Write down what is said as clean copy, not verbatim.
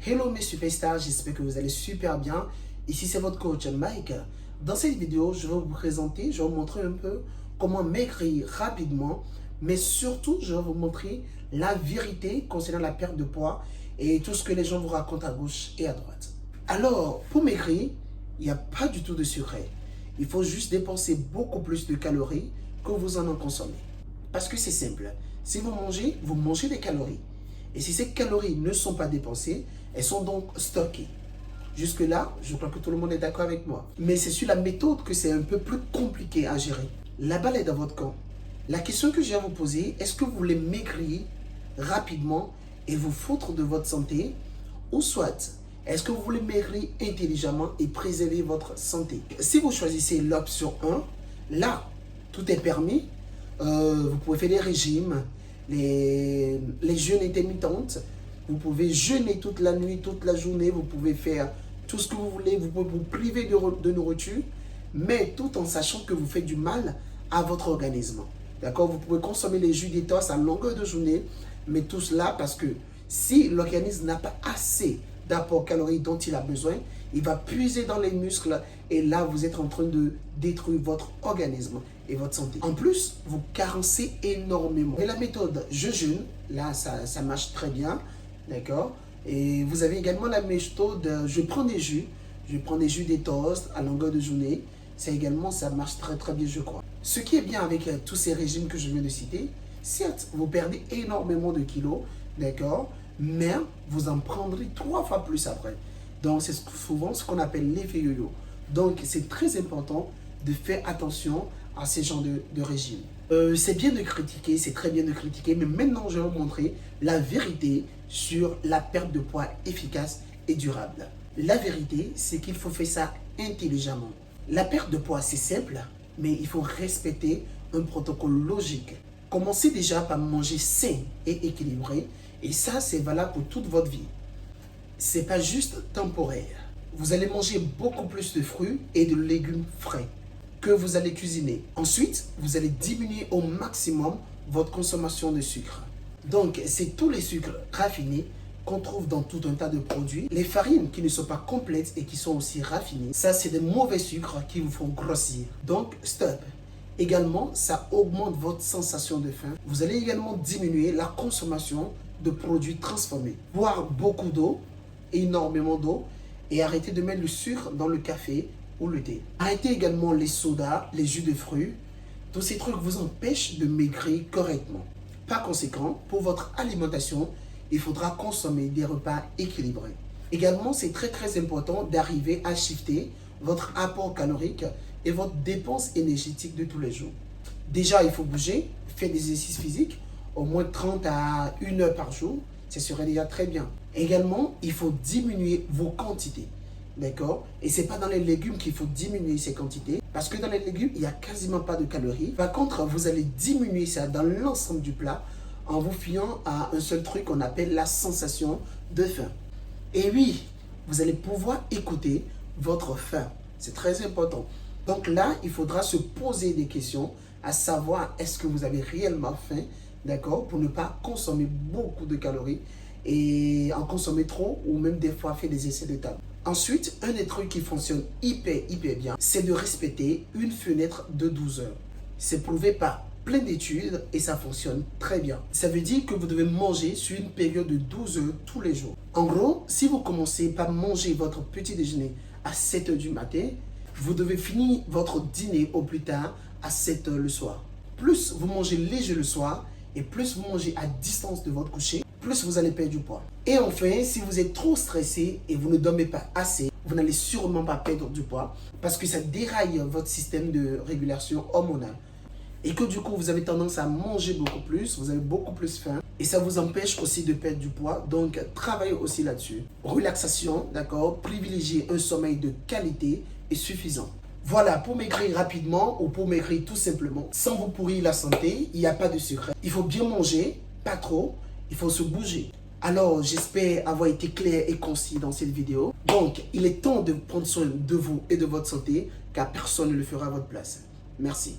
Hello mes superstars, j'espère que vous allez super bien. Ici c'est votre coach Mike. Dans cette vidéo, je vais vous présenter, je vais vous montrer un peu comment maigrir rapidement, mais surtout je vais vous montrer la vérité concernant la perte de poids et tout ce que les gens vous racontent à gauche et à droite. Alors, pour maigrir, il n'y a pas du tout de secret. Il faut juste dépenser beaucoup plus de calories que vous en consommez. Parce que c'est simple. Si vous mangez des calories. Et si ces calories ne sont pas dépensées, elles sont donc stockées. Jusque-là, je crois que tout le monde est d'accord avec moi. Mais c'est sur la méthode que c'est un peu plus compliqué à gérer. La balle est dans votre camp. La question que j'ai à vous poser, est-ce que vous voulez maigrir rapidement et vous foutre de votre santé? Ou soit, est-ce que vous voulez maigrir intelligemment et préserver votre santé? Si vous choisissez l'option 1, là, tout est permis. Vous pouvez faire des régimes, les jeûnes intermittents. Vous pouvez jeûner toute la nuit, toute la journée. Vous pouvez faire tout ce que vous voulez. Vous pouvez vous priver de nourriture, mais tout en sachant que vous faites du mal à votre organisme. D'accord? Vous pouvez consommer les jus détox à longueur de journée, mais tout cela parce que si l'organisme n'a pas assez d'apport calorique dont il a besoin, il va puiser dans les muscles et là, vous êtes en train de détruire votre organisme et votre santé. En plus, vous carencez énormément. Et la méthode je jeûne, là, ça marche très bien, d'accord? Et vous avez également la méthode je prends des jus détox à longueur de journée. Ça également, ça marche très très bien, je crois. Ce qui est bien avec tous ces régimes que je viens de citer, certes, vous perdez énormément de kilos, d'accord? Mais vous en prendrez 3 fois plus après. Donc, c'est souvent ce qu'on appelle l'effet yo-yo. Donc, c'est très important de faire attention à ces genres de régime. C'est bien de critiquer, c'est très bien de critiquer, mais maintenant, je vais vous montrer la vérité sur la perte de poids efficace et durable. La vérité, c'est qu'il faut faire ça intelligemment. La perte de poids, c'est simple, mais il faut respecter un protocole logique. Commencez déjà par manger sain et équilibré, et ça, c'est valable pour toute votre vie. C'est pas juste temporaire. Vous allez manger beaucoup plus de fruits et de légumes frais que vous allez cuisiner. Ensuite, vous allez diminuer au maximum votre consommation de sucre. Donc, c'est tous les sucres raffinés qu'on trouve dans tout un tas de produits. Les farines qui ne sont pas complètes et qui sont aussi raffinées, ça, c'est des mauvais sucres qui vous font grossir. Donc, stop. Également, ça augmente votre sensation de faim. Vous allez également diminuer la consommation de produits transformés. Boire beaucoup d'eau, énormément d'eau, et arrêter de mettre le sucre dans le café ou le thé. Arrêtez également les sodas, les jus de fruits. Tous ces trucs vous empêchent de maigrir correctement. Par conséquent, pour votre alimentation, il faudra consommer des repas équilibrés. Également, c'est très très important d'arriver à shifter votre apport calorique et votre dépense énergétique de tous les jours. Déjà, il faut bouger, faire des exercices physiques, au moins 30 à 1 heure par jour, ça serait déjà très bien. Également, il faut diminuer vos quantités, d'accord? Et ce n'est pas dans les légumes qu'il faut diminuer ces quantités, parce que dans les légumes, il n'y a quasiment pas de calories. Par contre, vous allez diminuer ça dans l'ensemble du plat en vous fiant à un seul truc qu'on appelle la sensation de faim. Et oui, vous allez pouvoir écouter votre faim. C'est très important. Donc là, il faudra se poser des questions à savoir est-ce que vous avez réellement faim, d'accord, pour ne pas consommer beaucoup de calories et en consommer trop ou même des fois faire des essais de table. Ensuite, un des trucs qui fonctionne hyper bien, c'est de respecter une fenêtre de 12 heures. C'est prouvé par plein d'études et ça fonctionne très bien. Ça veut dire que vous devez manger sur une période de 12 heures tous les jours. En gros, si vous commencez par manger votre petit déjeuner à 7 heures du matin, vous devez finir votre dîner au plus tard à 7 heures le soir. Plus vous mangez léger le soir et plus vous mangez à distance de votre coucher, plus vous allez perdre du poids. Et enfin, si vous êtes trop stressé et vous ne dormez pas assez, vous n'allez sûrement pas perdre du poids parce que ça déraille votre système de régulation hormonale. Et que du coup, vous avez tendance à manger beaucoup plus, vous avez beaucoup plus faim et ça vous empêche aussi de perdre du poids. Donc, travaillez aussi là-dessus. Relaxation, d'accord? Privilégiez un sommeil de qualité et suffisant. Voilà, pour maigrir rapidement ou pour maigrir tout simplement, sans vous pourrir la santé, il n'y a pas de secret. Il faut bien manger, pas trop, il faut se bouger. Alors, j'espère avoir été clair et concis dans cette vidéo. Donc, il est temps de prendre soin de vous et de votre santé, car personne ne le fera à votre place. Merci.